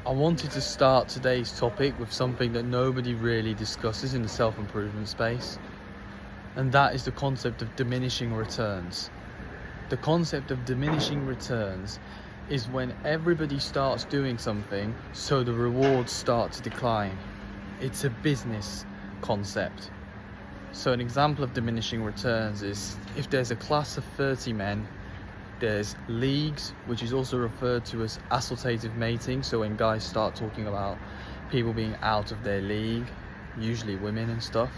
I wanted to start today's topic with something that nobody really discusses in the self-improvement space, and that is the concept of diminishing returns. The concept of diminishing returns is when everybody starts doing something, so the rewards start to decline. It's a business concept. So an example of diminishing returns is if there's a class of 30 men, there's leagues, which is also referred to as assortative mating. So when guys start talking about people being out of their league, usually women and stuff.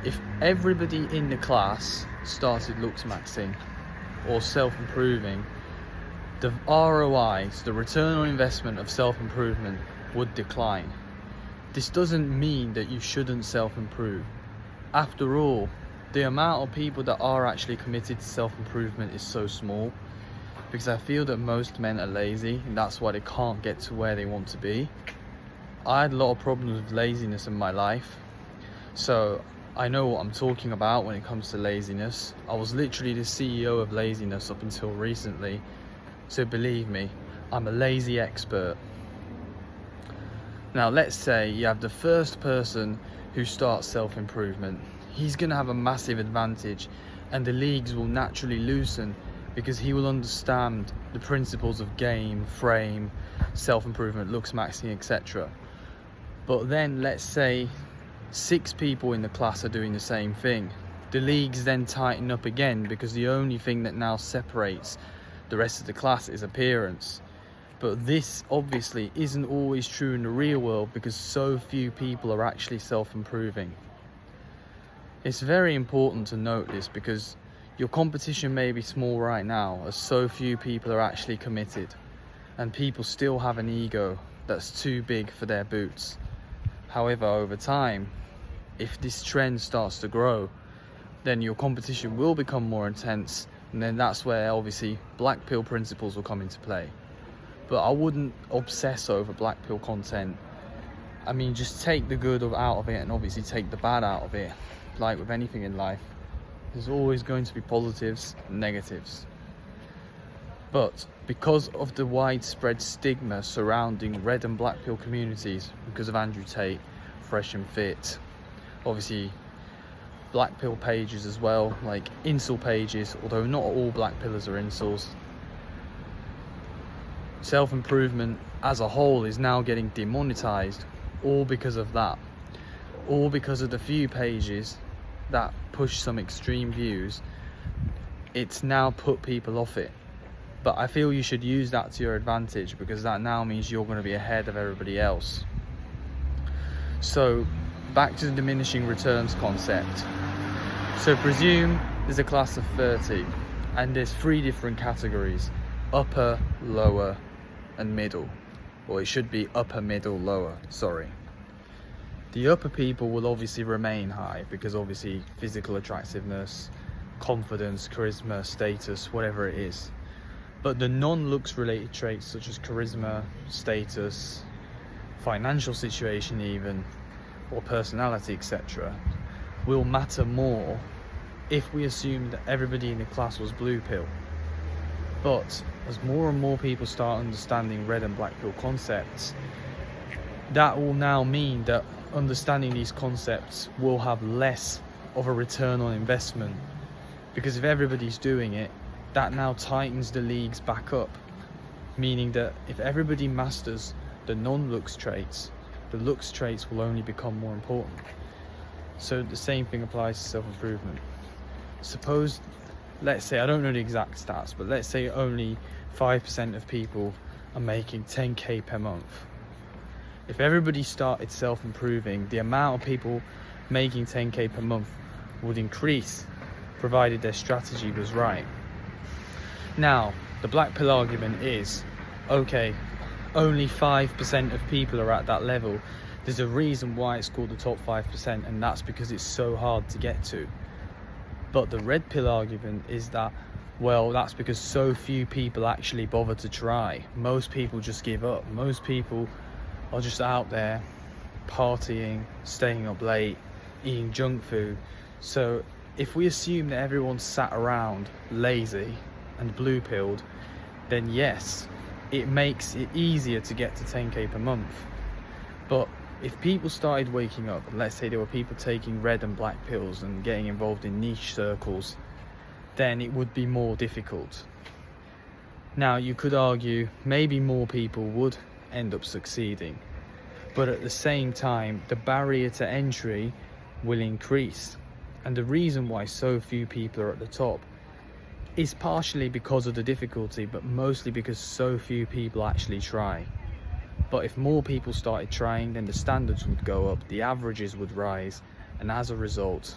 If everybody in the class started looks maxing or self-improving, the ROI, the return on investment of self-improvement, would decline. This doesn't mean that you shouldn't self-improve. After all, the amount of people that are actually committed to self-improvement is so small, because I feel that most men are lazy and that's why they can't get to where they want to be. I had a lot of problems with laziness in my life, so I know what I'm talking about when it comes to laziness. I was literally the CEO of laziness up until recently, so believe me, I'm a lazy expert. Now let's say you have the first person who starts self-improvement. He's going to have a massive advantage and the leagues will naturally loosen because he will understand the principles of game, frame, self-improvement, looks maxing, etc. But then let's say 6 people in the class are doing the same thing. The leagues then tighten up again because the only thing that now separates the rest of the class is appearance. But this obviously isn't always true in the real world because so few people are actually self-improving. It's very important to note this because your competition may be small right now as so few people are actually committed, and people still have an ego that's too big for their boots. However, over time, if this trend starts to grow, then your competition will become more intense, and then that's where obviously black pill principles will come into play. But I wouldn't obsess over black pill content. I mean, just take the good out of it and obviously take the bad out of it. Like with anything in life, there's always going to be positives and negatives. But because of the widespread stigma surrounding red and black pill communities, because of Andrew Tate, Fresh and Fit, obviously black pill pages as well, like incel pages, although not all black pillars are incels, self-improvement as a whole is now getting demonetized, all because of that. All because of the few pages that push some extreme views. It's now put people off it. But I feel you should use that to your advantage because that now means you're going to be ahead of everybody else. So back to the diminishing returns concept. So presume there's a class of 30 and there's 3 different categories: upper, lower and middle. Or it should be upper, middle, lower, sorry. The upper people will obviously remain high because obviously physical attractiveness, confidence, charisma, status, whatever it is. But the non-looks related traits such as charisma, status, financial situation even, or personality, etc., will matter more if we assume that everybody in the class was blue pill. But as more and more people start understanding red and black pill concepts, that will now mean that understanding these concepts will have less of a return on investment, because if everybody's doing it, that now tightens the leagues back up, meaning that if everybody masters the non-looks traits, the looks traits will only become more important. So the same thing applies to self-improvement. Suppose, let's say, I don't know the exact stats, but let's say only 5% of people are making 10k per month. If everybody started self-improving, the amount of people making 10k per month would increase, provided their strategy was right. Now, the black pill argument is, okay, only 5% of people are at that level. There's a reason why it's called the top 5%, and that's because it's so hard to get to. But the red pill argument is that, well, that's because so few people actually bother to try. Most people just give up. Most people are just out there partying, staying up late, eating junk food. So if we assume that everyone's sat around lazy and blue pilled, then yes, it makes it easier to get to 10k per month. But if people started waking up, let's say there were people taking red and black pills and getting involved in niche circles, then it would be more difficult. Now, you could argue maybe more people would end up succeeding, but at the same time, the barrier to entry will increase. And the reason why so few people are at the top is partially because of the difficulty, but mostly because so few people actually try. But if more people started trying, then the standards would go up, the averages would rise, and as a result,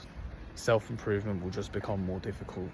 self-improvement will just become more difficult.